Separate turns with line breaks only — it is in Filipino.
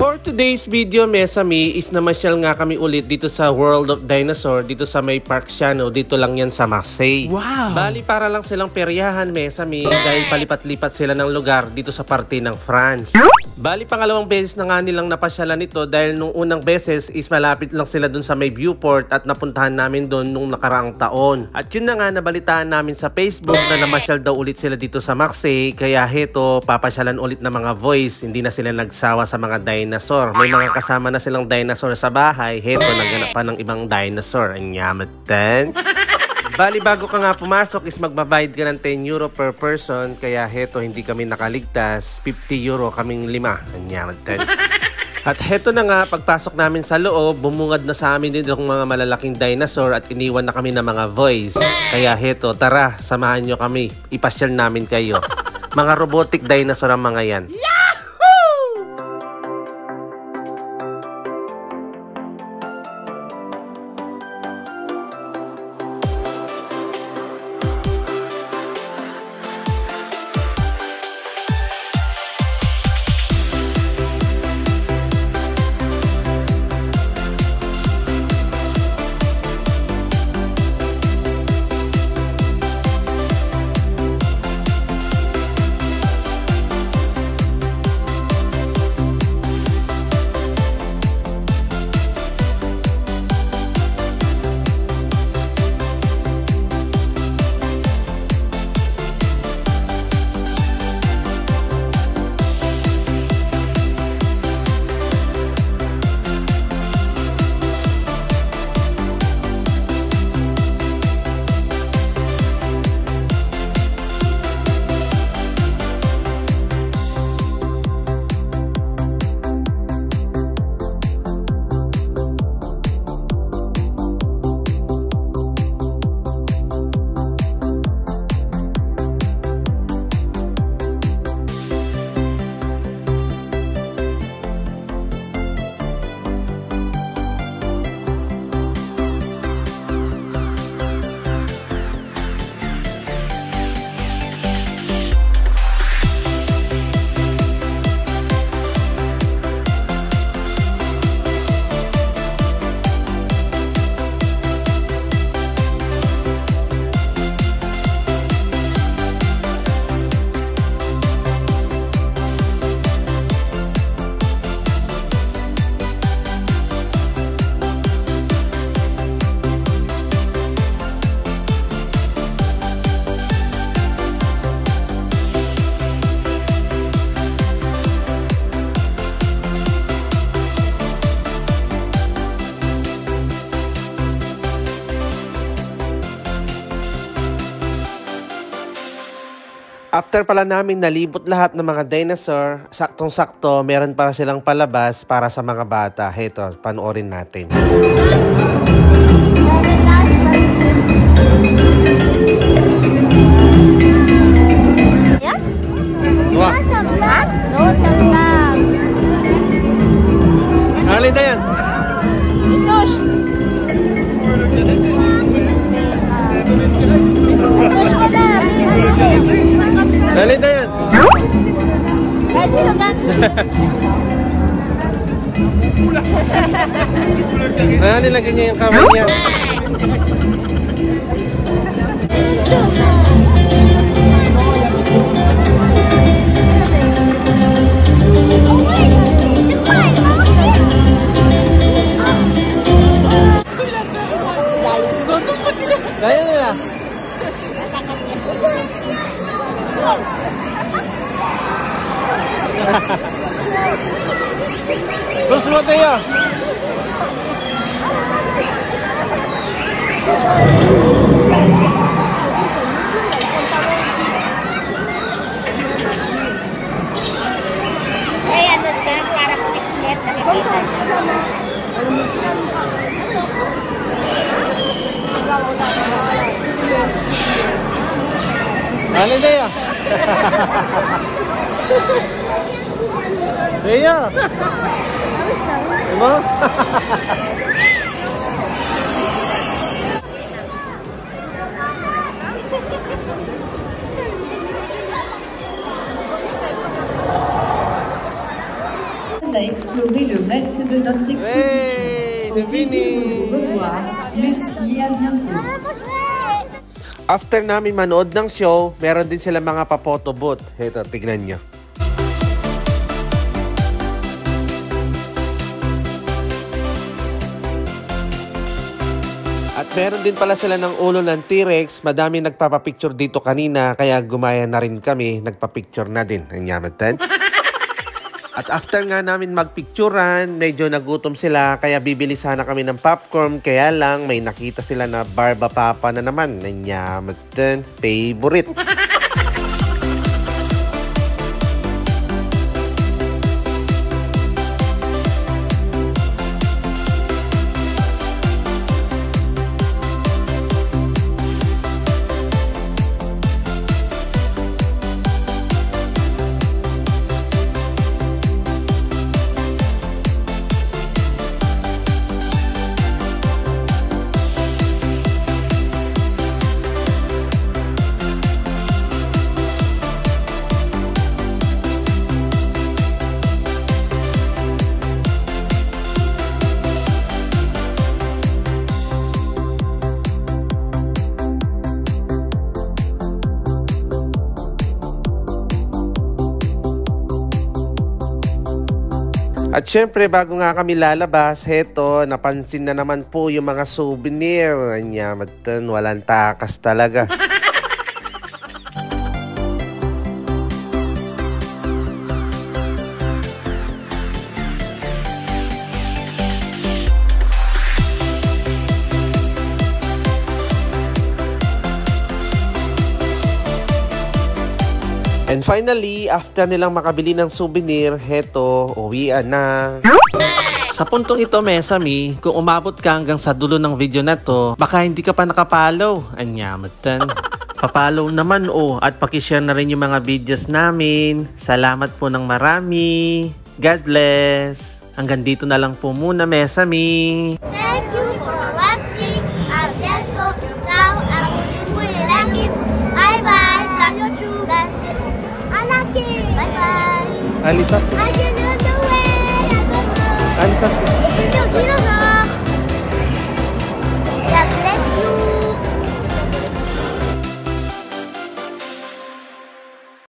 For today's video, Mesami, is namasyal nga kami ulit dito sa World of Dinosaur, dito sa may Park Siano, dito lang yan sa Marseille.
Wow!
Bali para lang silang peryahan, Mesami, dahil palipat-lipat sila ng lugar dito sa parte ng France. Bali pangalawang beses na nga nilang napasyalan ito dahil nung unang beses is malapit lang sila dun sa may viewport at napuntahan namin dun nung nakaraang taon. At yun na nga nabalitaan namin sa Facebook na namasyal daw ulit sila dito sa Marseille, kaya heto papasyalan ulit ng mga voice, hindi na sila nagsawa sa mga dinosaur. May mga kasama na silang dinosaur sa bahay, heto naghanap pa ng ibang dinosaur. Anyamatan! Bali bago ka nga pumasok is magbabayad ka ng 10 euro per person, kaya heto hindi kami nakaligtas, 50 euro kaming 5. Anyamatan! At heto na nga, pagpasok namin sa loob, bumungad na sa amin din yung mga malalaking dinosaur at iniwan na kami ng mga voice. Kaya heto, tara, samahan nyo kami, ipasyal namin kayo. Mga robotic dinosaur ang mga yan. After pala namin nalibot lahat ng mga dinosaur, saktong-sakto, meron para silang palabas para sa mga bata. Heto, panoorin natin. Wah. Alin na yan? Dali na yan. Nilagay niya yung kamay niya. Kaya nila. Terus mo tayo. Alin tayo? Iya. Diba?
à explorer le reste de notre exposition. Au plaisir de vous revoir. Merci et à bientôt.
After namin manood ng show, meron din sila mga pa-photo booth. Ito, tignan nyo. At meron din pala sila ng ulo ng T-Rex. Madami nagpapapicture dito kanina, kaya gumaya na rin kami. Nagpapicture na din. Ang yamatan. At after nga namin magpicturan, medyo nagutom sila, kaya bibili sana kami ng popcorn. Kaya lang, may nakita sila na Barba Papa na naman. Ang yamatan. Favorite. At syempre, bago nga kami lalabas, heto, napansin na naman po yung mga souvenir. Anyamatan, walang takas talaga. And finally, after nilang makabili ng souvenir, heto, uwian na. Sa puntong ito, Mesami, kung umabot ka hanggang sa dulo ng video na to, baka hindi ka pa nakapollow. Anyamatan. Papollow naman at pakishare na rin yung mga videos namin. Salamat po ng marami. God bless. Hanggang dito na lang po muna, Mesami.
Thank you for watching our video. Now, I will like it. Bye-bye. Love you too. Bye-bye.
Alisa.
I can run away.
Alisa.